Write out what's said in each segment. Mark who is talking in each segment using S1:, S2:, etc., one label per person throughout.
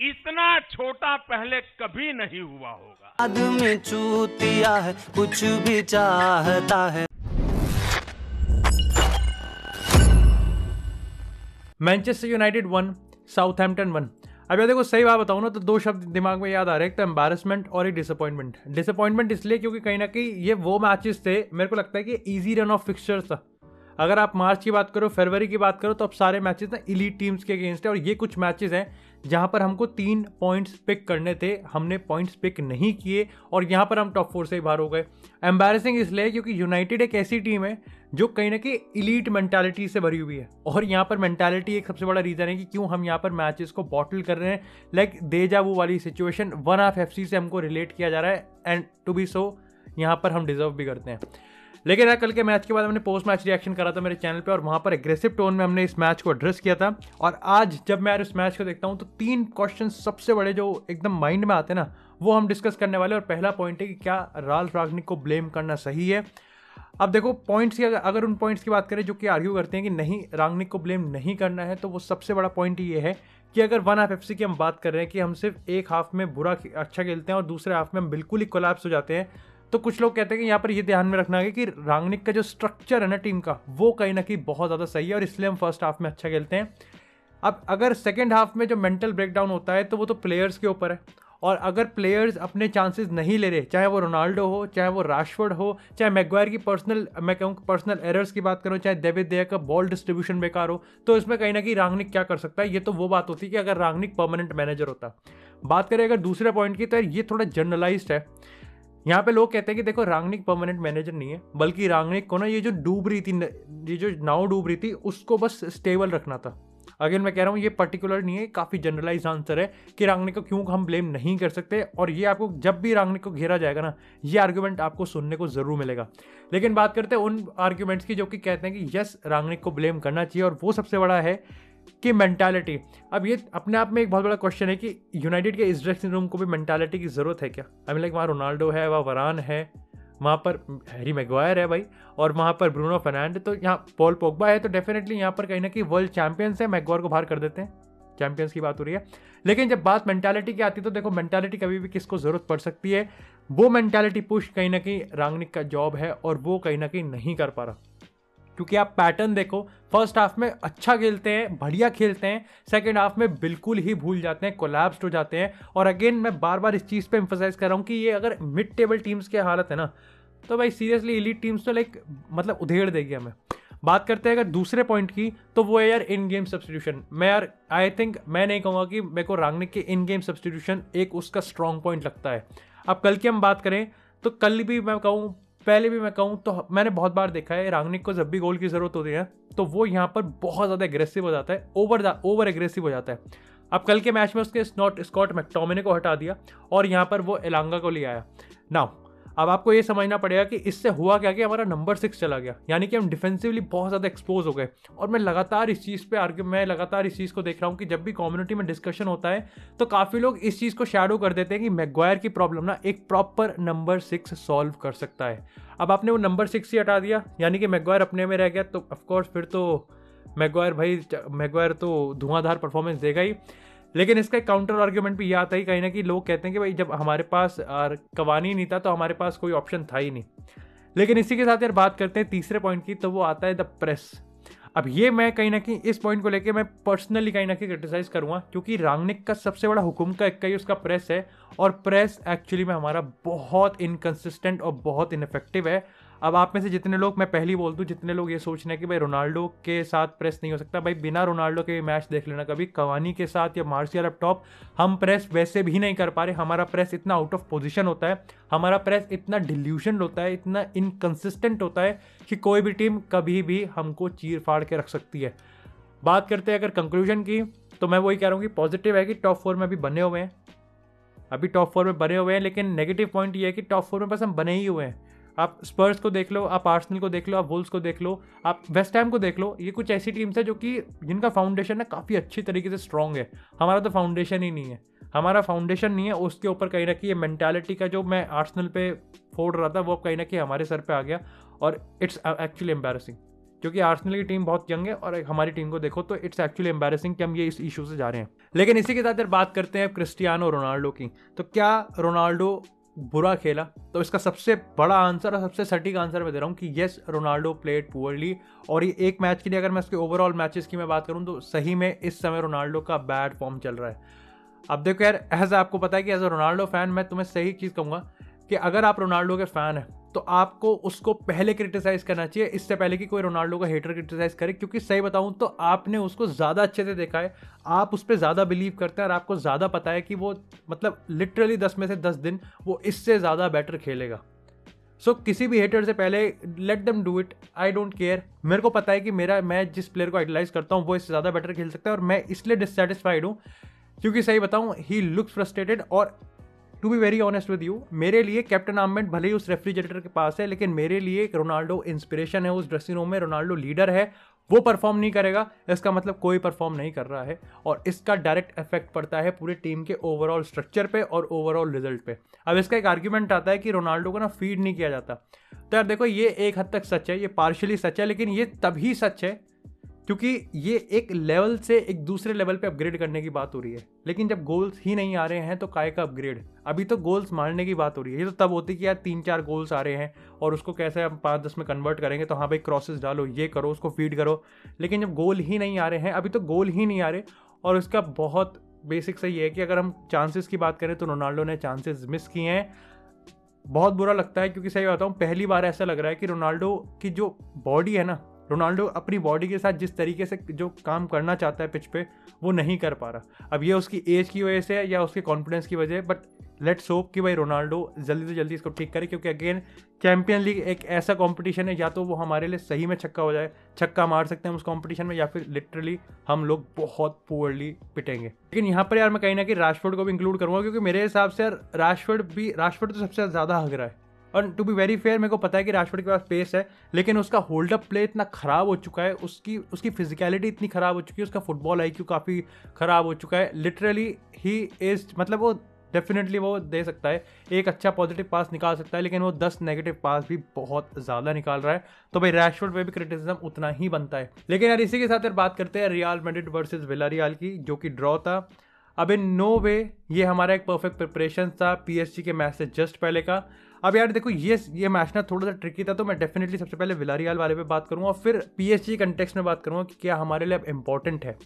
S1: इतना छोटा पहले कभी नहीं हुआ होगा।
S2: आदमी चूतिया है, कुछ भी चाहता है।
S3: Manchester United 1, Southampton 1। अब यार देखो, सही बात बताऊँ ना तो दो शब्द दिमाग में याद आ रहे हैं, एक तो एम्बैरेसमेंट और एक डिसअपॉइंटमेंट। डिसअपॉइंटमेंट इसलिए क्योंकि कहीं ना कहीं ये वो मैचेस थे, मेरे को लगता है कि इजी रन ऑफ फिक्सचर्स था। अगर आप मार्च की बात करो, फरवरी की बात करो, तो अब सारे मैचेस ना इलीट टीम्स के अगेंस्ट है, और ये कुछ मैचेस हैं जहां पर हमको 3 पॉइंट्स पिक करने थे, हमने पॉइंट्स पिक नहीं किए और यहां पर हम टॉप 4 से ही बाहर हो गए। एम्बैरेसिंग इसलिए क्योंकि यूनाइटेड एक ऐसी टीम है जो कहीं ना कहीं इलीट मेंटालिटी से भरी हुई है, और यहाँ पर मेंटालिटी एक सबसे बड़ा रीजन है कि क्यों हम यहाँ पर मैचेस को बॉटल कर रहे हैं। लाइक देजा वो वाली सिचुएशन वन ऑफ एफसी से हमको रिलेट किया जा रहा है, एंड टू बी सो यहाँ पर हम डिजर्व भी करते हैं। लेकिन यार कल के मैच के बाद हमने पोस्ट मैच रिएक्शन करा था मेरे चैनल पे, और वहाँ पर एग्रेसिव टोन में हमने इस मैच को एड्रेस किया था। और आज जब मैं यार इस मैच को देखता हूँ तो 3 क्वेश्चन सबसे बड़े जो एकदम माइंड में आते हैं ना, वो हम डिस्कस करने वाले। और पहला पॉइंट है कि क्या राल्फ रागनिक को ब्लेम करना सही है। अब देखो पॉइंट्स की, अगर उन पॉइंट्स की बात करें जो कि आर्ग्यू करते हैं कि नहीं, रागनिक को ब्लेम नहीं करना है, तो वो सबसे बड़ा पॉइंट ये है कि अगर वन हाफ एफसी की हम बात कर रहे हैं कि हम सिर्फ एक हाफ में अच्छा खेलते हैं और दूसरे हाफ में हम बिल्कुल ही कोलैप्स हो जाते हैं, तो कुछ लोग कहते हैं कि यहाँ पर ये ध्यान में रखना है कि रागनिक का जो स्ट्रक्चर है ना टीम का, वो कहीं ना कहीं बहुत ज़्यादा सही है और इसलिए हम फर्स्ट हाफ में अच्छा खेलते हैं। अब अगर सेकेंड हाफ में जो मेंटल ब्रेकडाउन होता है तो वो तो प्लेयर्स के ऊपर है, और अगर प्लेयर्स अपने चांसेस नहीं ले रहे, चाहे वो रोनाल्डो हो, चाहे वो राशफोर्ड हो, चाहे मैग्वायर की मैं कहूँ पर्सनल एरर्स की बात करूँ, चाहे डेविड देया का बॉल डिस्ट्रीब्यूशन बेकार हो, तो इसमें कहीं ना कहीं रागनिक क्या कर सकता है। ये तो वो बात होती है कि अगर रागनिक परमानेंट मैनेजर होता। बात करें अगर दूसरे पॉइंट की, तो ये थोड़ा जनरलाइज्ड है। यहाँ पे लोग कहते हैं कि देखो रागनिक परमानेंट मैनेजर नहीं है, बल्कि रागनिक को ना ये जो डूब रही थी, ये जो नाव डूब रही थी, उसको बस स्टेबल रखना था। अगेन मैं कह रहा हूँ ये पर्टिकुलर नहीं है, काफ़ी जनरलाइज आंसर है कि रागनिक को क्यों हम ब्लेम नहीं कर सकते। और ये आपको जब भी रागनिक को घेरा जाएगा ना, ये आर्ग्यूमेंट आपको सुनने को जरूर मिलेगा। लेकिन बात करते हैं उन आर्ग्यूमेंट्स की जो कि कहते हैं कि यस, रागनिक को ब्लेम करना चाहिए, और वो सबसे बड़ा है कि मेंटालिटी। अब ये अपने आप में एक बहुत बड़ा क्वेश्चन है कि यूनाइटेड के इस ड्रेसिंग रूम को भी मेंटालिटी की जरूरत है क्या। आई मीन लाइक वहाँ रोनाल्डो है, वहाँ वरान है, वहाँ पर हैरी मैग्वायर है भाई, और वहाँ पर ब्रूनो फर्नांडिस, तो यहाँ पॉल पोग्बा है, तो डेफिनेटली यहाँ पर कहीं ना कहीं वर्ल्ड चैंपियंस है, मैग्वायर को बाहर कर देते हैं, चैंपियंस की बात हो रही है। लेकिन जब बात मेंटालिटी की आती है तो देखो मेंटालिटी कभी भी किसको जरूरत पड़ सकती है, वो मेंटालिटी पुश कहीं ना कहीं रागनिक का जॉब है, और वो कहीं ना कहीं नहीं कर पा रहा। क्योंकि आप पैटर्न देखो, फर्स्ट हाफ में अच्छा खेलते हैं, बढ़िया खेलते हैं, सेकंड हाफ में बिल्कुल ही भूल जाते हैं, कोलैप्स्ड हो जाते हैं। और अगेन मैं बार बार इस चीज़ पे एम्फसाइज कर रहा हूँ कि ये अगर मिड टेबल टीम्स की हालत है ना, तो भाई सीरियसली इलीट टीम्स तो लाइक मतलब उधेड़ देगी हमें। बात करते हैं अगर दूसरे पॉइंट की, तो वो है यार इन गेम सब्सटीट्यूशन। मैं यार आई थिंक मैं नहीं कहूँगा कि मेरे को रागनिक के इन गेम सब्सटीट्यूशन एक उसका स्ट्रॉन्ग पॉइंट लगता है। अब कल की हम बात करें तो कल भी मैं कहूँ, पहले भी मैं कहूँ, तो मैंने बहुत बार देखा है रागनिक को जब भी गोल की जरूरत होती है तो वो यहाँ पर बहुत ज़्यादा एग्रेसिव हो जाता है, ओवर एग्रेसिव हो जाता है। अब कल के मैच में उसके स्कॉट मैकटोमिने को हटा दिया और यहाँ पर वो एलांगा को ले आया। नाउ अब आपको ये समझना पड़ेगा कि इससे हुआ क्या कि हमारा नंबर 6 चला गया, यानी कि हम डिफेंसिवली बहुत ज़्यादा एक्सपोज हो गए। और मैं लगातार इस चीज़ को देख रहा हूँ कि जब भी कम्युनिटी में डिस्कशन होता है तो काफ़ी लोग इस चीज़ को शैडो कर देते हैं कि मैग्वायर की प्रॉब्लम ना एक प्रॉपर नंबर 6 सॉल्व कर सकता है। अब आपने वो नंबर 6 ही हटा दिया, यानी कि मैग्वायर अपने में रह गया, तो ऑफकोर्स फिर तो मैग्वायर तो धुआंधार परफॉर्मेंस देगा ही। लेकिन इसका एक काउंटर आर्ग्यूमेंट भी ये आता ही कहीं ना कि लोग कहते हैं कि भाई जब हमारे पास कवानी नहीं था तो हमारे पास कोई ऑप्शन था ही नहीं। लेकिन इसी के साथ यार बात करते हैं तीसरे पॉइंट की, तो वो आता है द प्रेस। अब ये मैं कहीं ना कहीं इस पॉइंट को लेके मैं पर्सनली कहीं ना कहीं क्रिटिसाइज करूँगा, क्योंकि रागनिक का सबसे बड़ा हुकुम का एक ही उसका प्रेस है, और प्रेस एक्चुअली में हमारा बहुत इनकन्सिस्टेंट और बहुत इनफेक्टिव है। अब आप में से जितने लोग, मैं पहली बोल दूं, जितने लोग ये सोच रहे हैं कि भाई रोनाल्डो के साथ प्रेस नहीं हो सकता, भाई बिना रोनाल्डो के मैच देख लेना कभी, कवानी के साथ या मार्शियल अप टॉप हम प्रेस वैसे भी नहीं कर पा रहे। हमारा प्रेस इतना आउट ऑफ पोजीशन होता है, हमारा प्रेस इतना डिल्यूशन होता है, इतना इनकन्सिस्टेंट होता है कि कोई भी टीम कभी भी हमको चीर फाड़ के रख सकती है। बात करते हैं अगर कंक्लूजन की, तो मैं वही कह रहा हूँ कि पॉजिटिव है कि टॉप 4 में अभी बने हुए हैं, लेकिन नेगेटिव पॉइंट ये है कि टॉप 4 में बस हम बने ही हुए हैं। आप स्पर्स को देख लो, आप आर्सेनल को देख लो, आप वुल्व्स को देख लो, आप वेस्ट हैम को देख लो, ये कुछ ऐसी टीम्स है जो कि जिनका फाउंडेशन है काफ़ी अच्छी तरीके से स्ट्रॉन्ग है। हमारा तो फाउंडेशन ही नहीं है, उसके ऊपर कहीं ना कहीं ये मेंटालिटी का जो मैं आर्सेनल पे फोड़ रहा था वो कहीं ना कहीं हमारे सर पे आ गया, और इट्स एक्चुअली एम्बैरेसिंग। क्योंकि आर्सेनल की टीम बहुत यंग है और हमारी टीम को देखो तो इट्स एक्चुअली एम्बैरेसिंग कि हम ये इस इशू से जा रहे हैं। लेकिन इसी के साथ यार बात करते हैं क्रिस्टियानो रोनाल्डो की। तो क्या रोनाल्डो बुरा खेला? तो इसका सबसे बड़ा आंसर और सबसे सटीक आंसर मैं दे रहा हूँ कि येस, रोनाल्डो प्लेड पुअरली। और ये एक मैच के लिए अगर मैं इसके ओवरऑल मैचेस की मैं बात करूँ तो सही में इस समय रोनाल्डो का बैड फॉर्म चल रहा है। अब देखो यार, एज आपको पता है कि एज अ रोनाल्डो फैन मैं तुम्हें सही चीज़ कहूँगा कि अगर आप रोनाल्डो के फैन हैं तो आपको उसको पहले क्रिटिसाइज करना चाहिए, इससे पहले कि कोई रोनाल्डो का हेटर क्रिटिसाइज करे। क्योंकि सही बताऊं तो आपने उसको ज़्यादा अच्छे से देखा है, आप उस पर ज़्यादा बिलीव करते हैं और आपको ज़्यादा पता है कि वो मतलब लिटरली 10 में से 10 दिन वो इससे ज़्यादा बेटर खेलेगा। सो किसी भी हेटर से पहले let them do it, I don't care. मेरे को पता है कि मैं जिस प्लेयर को आइडलाइज करता हूँ वो इससे ज़्यादा बेटर खेल सकता है, और मैं इसलिए डिससेटिस्फाइड हूँ क्योंकि सही बताऊँ ही लुक्स फ्रस्ट्रेटेड। और to be very honest with you, मेरे लिए कैप्टन आर्मेंट भले ही उस रेफ्रिजरेटर के पास है, लेकिन मेरे लिए रोनाल्डो इंस्पिरेशन है उस ड्रेसिंग रूम में, रोनाल्डो लीडर है। वो परफॉर्म नहीं करेगा इसका मतलब कोई परफॉर्म नहीं कर रहा है, और इसका डायरेक्ट इफेक्ट पड़ता है पूरे टीम के ओवरऑल स्ट्रक्चर पे और ओवरऑल रिजल्ट पे। अब इसका एक आर्ग्यूमेंट आता है कि रोनाल्डो को ना फीड नहीं किया जाता। तो यार देखो, ये एक हद तक सच है, ये पार्शियली सच है, लेकिन ये तभी सच है क्योंकि ये एक लेवल से एक दूसरे लेवल पे अपग्रेड करने की बात हो रही है। लेकिन जब गोल्स ही नहीं आ रहे हैं तो काय का अपग्रेड? अभी तो गोल्स मारने की बात हो रही है। ये तो तब होती कि यार 3-4 गोल्स आ रहे हैं और उसको कैसे हम 5-10 में कन्वर्ट करेंगे, तो हाँ भाई क्रॉसेस डालो, ये करो, उसको फीड करो। लेकिन जब गोल ही नहीं आ रहे हैं, अभी तो गोल ही नहीं आ रहे, और उसका बहुत बेसिक सही है कि अगर हम चांसेस की बात करें तो रोनाल्डो ने चांसेस मिस किए हैं। बहुत बुरा लगता है क्योंकि सही बताऊँ पहली बार ऐसा लग रहा है कि रोनाल्डो की जो बॉडी है ना, रोनाल्डो अपनी बॉडी के साथ जिस तरीके से जो काम करना चाहता है पिच पे वो नहीं कर पा रहा। अब ये उसकी एज की वजह से है या उसके कॉन्फिडेंस की वजह है, बट लेट्स होप कि भाई रोनाल्डो जल्दी से जल्दी इसको ठीक करे, क्योंकि अगेन चैंपियन लीग एक ऐसा कंपटीशन है, या तो वो हमारे लिए सही में छक्का हो जाए, छक्का मार सकते हैं उस कंपटीशन में, या फिर लिटरली हम लोग बहुत पुअरली पिटेंगे। लेकिन यहाँ पर यार मैं कहीं ना कहीं राशफोर्ड को भी इंक्लूड करूँगा, क्योंकि मेरे हिसाब से यार राशफोर्ड तो सबसे ज़्यादा हग रहा है। और टू बी वेरी फेयर, मेरे को पता है कि राशफोर्ड के पास पेस है, लेकिन उसका होल्ड अप प्ले इतना ख़राब हो चुका है, उसकी फिजिकलिटी इतनी ख़राब हो चुकी है, उसका फुटबॉल IQ काफ़ी ख़राब हो चुका है। लिटरली ही इज मतलब वो डेफिनेटली वो दे सकता है, एक अच्छा पॉजिटिव पास निकाल सकता है, लेकिन वो 10 नेगेटिव पास भी बहुत ज़्यादा निकाल रहा है। तो भाई राशफोर्ड पे भी क्रिटिसिज्म उतना ही बनता है। लेकिन यार इसी के साथ यार बात करते हैं रियल मैड्रिड वर्सेस विलारियल की, जो कि ड्रॉ था। अब इन नो वे ये हमारा एक परफेक्ट प्रिपरेशन था PSG के मैच से जस्ट पहले का। अब यार देखो, ये मैच ना थोड़ा सा ट्रिकी था, तो मैं डेफिनेटली सबसे पहले विलारियल वाले पे बात करूँगा और फिर PSG कंटेक्स्ट में बात करूँगा कि क्या हमारे लिए अब इंपॉर्टेंट है।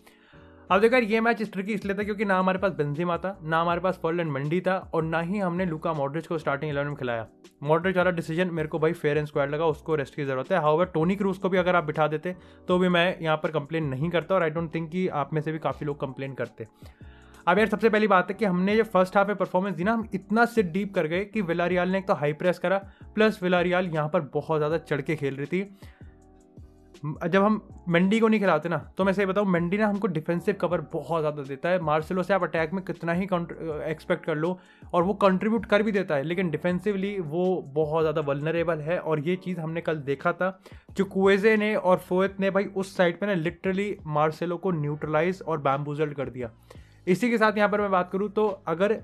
S3: अब देखो यार, ये मैच ट्रिकी इसलिए था क्योंकि ना हमारे पास बेंजेमा था, ना हमारे पास फर्लैंड मंडी था, और ना ही हमने लूका मॉड्रिच को स्टार्टिंग 11 में खिलाया। मॉड्रिच वाला डिसीजन मेरे को भाई फेयर एंड स्क्वायर लगा, उसको रेस्ट की जरूरत है। हाउएवर टोनी क्रूज को भी अगर आप बिठा देते तो भी मैं यहाँ पर कंप्लेन नहीं करता, और आई डोंट थिंक कि आप में से भी काफ़ी लोग कंप्लेन करते। अब यार सबसे पहली बात है कि हमने जो फर्स्ट हाफ में परफॉर्मेंस दी ना, हम इतना सिट डीप कर गए कि विलारियल ने एक तो हाई प्रेस करा, प्लस विलारियल यहाँ पर बहुत ज़्यादा चढ़ के खेल रही थी। जब हम मेंडी को नहीं खिलाते ना, तो मैं सही बताऊँ, मेंडी ना हमको डिफेंसिव कवर बहुत ज़्यादा देता है। मार्सेलो से आप अटैक में कितना ही एक्सपेक्ट कर लो, और वो कंट्रीब्यूट कर भी देता है, लेकिन डिफेंसिवली वो बहुत ज़्यादा वल्नरेबल है। और ये चीज़ हमने कल देखा था, चुक्वेज़े ने और फोएट ने भाई उस साइड पे ना लिटरली मार्सेलो को न्यूट्रलाइज और बैम्बूजल्ड कर दिया। इसी के साथ यहाँ पर मैं बात करूँ तो अगर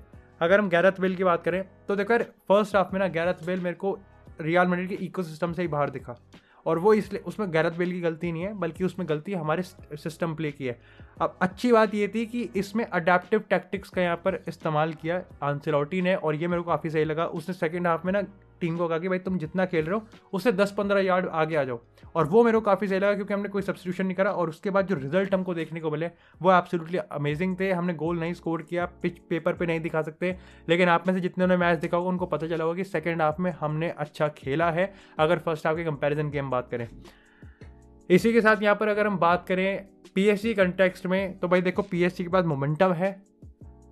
S3: हम गैरेथ बेल की बात करें तो देखो यार, फर्स्ट हाफ में ना गैरेथ बेल मेरे को रियल मैड्रिड के इकोसिस्टम से ही बाहर दिखा, और वो इसलिए उसमें गैरेथ बेल की गलती नहीं है, बल्कि उसमें गलती हमारे सिस्टम प्ले की है। अब अच्छी बात ये थी कि इसमें अडेप्टिव टैक्टिक्स का यहाँ पर इस्तेमाल किया आंसेलोटी ने, और ये मेरे को काफ़ी सही लगा। उसने सेकंड हाफ में ना टीम को कहा कि भाई तुम जितना खेल रहे हो उससे 10-15 यार्ड आगे आ जाओ, और वो मेरे को काफ़ी सही लगा क्योंकि हमने कोई सब्स्टिट्यूशन नहीं करा, और उसके बाद जो रिजल्ट हमको देखने को मिले वो एब्सोल्युटली अमेजिंग थे। हमने गोल नहीं स्कोर किया, पिच पेपर पे नहीं दिखा सकते, लेकिन आप में से जितने ने मैच देखा होगा उनको पता चला होगा कि सेकेंड हाफ में हमने अच्छा खेला है, अगर फर्स्ट हाफ के कंपेरिजन की हम बात करें। इसी के साथ यहाँ पर अगर हम बात करें PSG कंटेक्स्ट में, तो भाई देखो PSG के पास मोमेंटम है,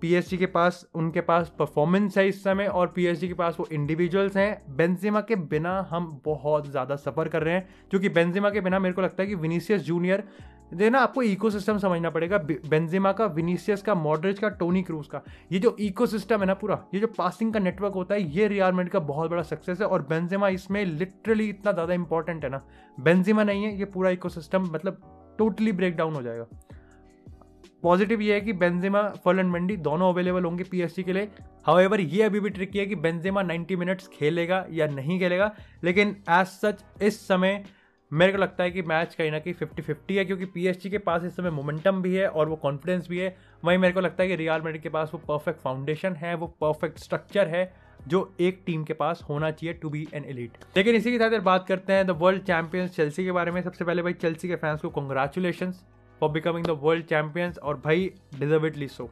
S3: PSG के पास उनके पास परफॉर्मेंस है इस समय, और PSG के पास वो इंडिविजुअल्स हैं। बेंजेमा के बिना हम बहुत ज़्यादा सफ़र कर रहे हैं, क्योंकि बेंजेमा के बिना मेरे को लगता है कि विनीसियस जूनियर ना, आपको इकोसिस्टम समझना पड़ेगा। बेंजेमा का, विनीसियस का, मॉड्रिच का, टोनी क्रूज का, ये जो इकोसिस्टम है ना पूरा, ये जो पासिंग का नेटवर्क होता है, ये रियल मैड्रिड का बहुत बड़ा सक्सेस है, और बेंजेमा इसमें लिटरली इतना ज़्यादा इंपॉर्टेंट है ना। बेंजेमा नहीं है, ये पूरा इकोसिस्टम मतलब टोटली ब्रेक डाउन हो जाएगा। पॉजिटिव ये है कि बेंजेमा, फर्लैंड मंडी दोनों अवेलेबल होंगे PSG के लिए। हाउएवर ये अभी भी ट्रिकी है कि बेंजेमा 90 मिनट्स खेलेगा या नहीं खेलेगा, लेकिन एज सच इस समय मेरे को लगता है कि मैच कहीं ना कहीं 50-50 है, क्योंकि PSG के पास इस समय मोमेंटम भी है और वो कॉन्फिडेंस भी है। वहीं मेरे को लगता है कि रियल मैड्रिड के पास वो परफेक्ट फाउंडेशन है, वो परफेक्ट स्ट्रक्चर है जो एक टीम के पास होना चाहिए टू बी एन एलीट। लेकिन इसी के साथ बात करते हैं द वर्ल्ड चैंपियंस चेल्सी के बारे में। सबसे पहले भाई चेल्सी के फैंस को congratulations for becoming the world champions, और भाई डिजर्वेडली सो।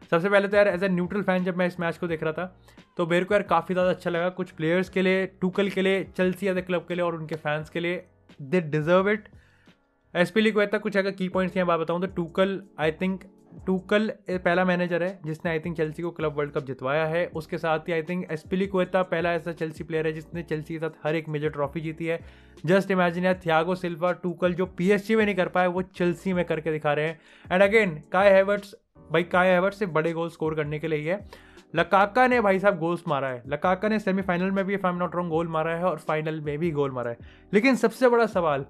S3: सबसे पहले तो यार एज ए न्यूट्रल फैन जब मैं इस मैच को देख रहा था तो मेरे को यार काफ़ी ज़्यादा अच्छा लगा। कुछ प्लेयर्स के लिए, टूकल के लिए, चेल्सी एज ए क्लब के लिए और उनके फैंस के लिए, दे डिजर्व इट। एस्पिलिक्वेटा कुछ अगर की पॉइंट्स की बात बताऊँ तो टूकल पहला मैनेजर है जिसने आई थिंक चेल्सी को क्लब वर्ल्ड कप जितवाया है। उसके साथ ही आई थिंक एस्पिलिक्वेटा पहला ऐसा चेल्सी प्लेयर है जिसने चेल्सी के साथ हर एक मेजर ट्रॉफी जीती है। जस्ट इमेजिन यार, थियागो सिल्वा, टूकल जो PSG में नहीं कर पाए वो चेल्सी में करके दिखा रहे हैं। एंड अगेन काय हैवर्ट्स से बड़े गोल स्कोर करने के लिए ही है। लकाका ने भाई साहब गोल्स मारा है। लकाका ने सेमीफाइनल में भी, if I am not wrong, goal मारा है और फाइनल में भी गोल मारा है। लेकिन सबसे बड़ा सवाल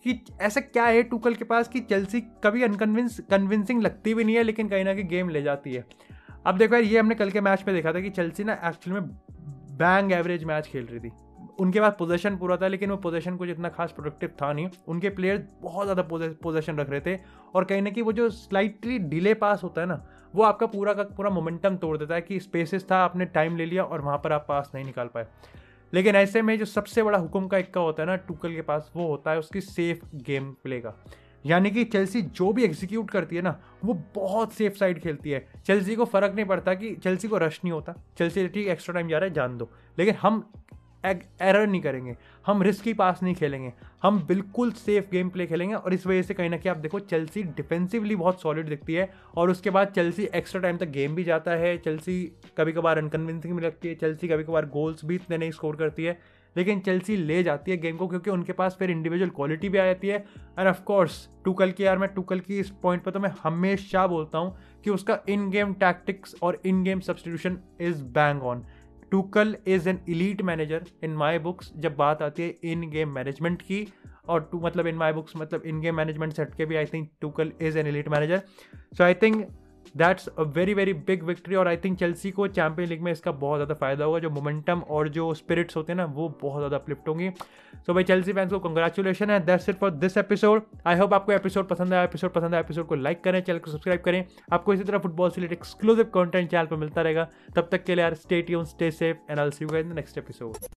S3: कि ऐसा क्या है टूकल के पास कि चेल्सी कभी कन्विंसिंग लगती भी नहीं है, लेकिन कहीं ना कहीं गेम ले जाती है। अब देखो यार, ये हमने कल के मैच में देखा था कि चेल्सी ना एक्चुअली में बैंग एवरेज मैच खेल रही थी। उनके पास पोजीशन पूरा था, लेकिन वो पोजीशन कुछ इतना खास प्रोडक्टिव था नहीं। उनके प्लेयर्स बहुत ज़्यादा पोजीशन रख रहे थे और कहीं ना कहीं वो जो स्लाइटली डिले पास होता है ना, वो आपका पूरा का पूरा मोमेंटम तोड़ देता है कि स्पेसेस था, आपने टाइम ले लिया और वहाँ पर आप पास नहीं निकाल पाए। लेकिन ऐसे में जो सबसे बड़ा हुक्म का इक्का होता है ना टूकल के पास, वो होता है उसकी सेफ गेम प्ले का। यानी कि चेल्सी जो भी एग्जीक्यूट करती है ना, वो बहुत सेफ साइड खेलती है। चेल्सी को फर्क नहीं पड़ता कि चेल्सी को रश नहीं होता, चेल्सी ठीक एक्स्ट्रा टाइम जा रहा है जान दो, लेकिन हम एरर नहीं करेंगे, हम रिस्की पास नहीं खेलेंगे, हम बिल्कुल सेफ गेम प्ले खेलेंगे। और इस वजह से कहीं ना कहीं आप देखो चेल्सी डिफेंसिवली बहुत सॉलिड दिखती है और उसके बाद चेल्सी एक्स्ट्रा टाइम तक गेम भी जाता है। चेल्सी कभी कभार अनकन्विंसिंग भी लगती है, चेल्सी कभी कभार गोल्स भी इतने नहीं स्कोर करती है, लेकिन चेल्सी ले जाती है गेम को क्योंकि उनके पास फिर इंडिविजुअल क्वालिटी भी आ जाती है। एंड ऑफ कोर्स टूकल की इस पॉइंट पर तो मैं हमेशा बोलता हूँ कि उसका इन गेम टैक्टिक्स और इन game substitution is bang on. Tuchel is an elite manager in my books जब बात आती है इन गेम मैनेजमेंट की, और मतलब इन माई बुक्स मतलब इन गेम मैनेजमेंट सेट के भी I think Tuchel is an elite manager. So I think that's a very very big victory और आई थिंक चेल्सी को चैंपियन लीग में इसका बहुत ज़्यादा फायदा होगा। जो मोमेंटम और जो स्पिरिट्स होते हैं ना, वो बहुत ज़्यादा अपलिफ्ट होंगी। सो भाई चेल्सी फैंस को कंग्रेचुलेशन है। That's it for this episode. I hope आपको एपिसोड पसंद आया। एपिसोड को लाइक करें, चैनल को सब्सक्राइब करें। आपको इसी तरह फुटबॉल से रिलेटेड एक्सक्लूसिव कंटेंट चैनल पर मिलता रहेगा। तब तक के लिए यार stay tuned, stay safe and I will see you guys in the next episode.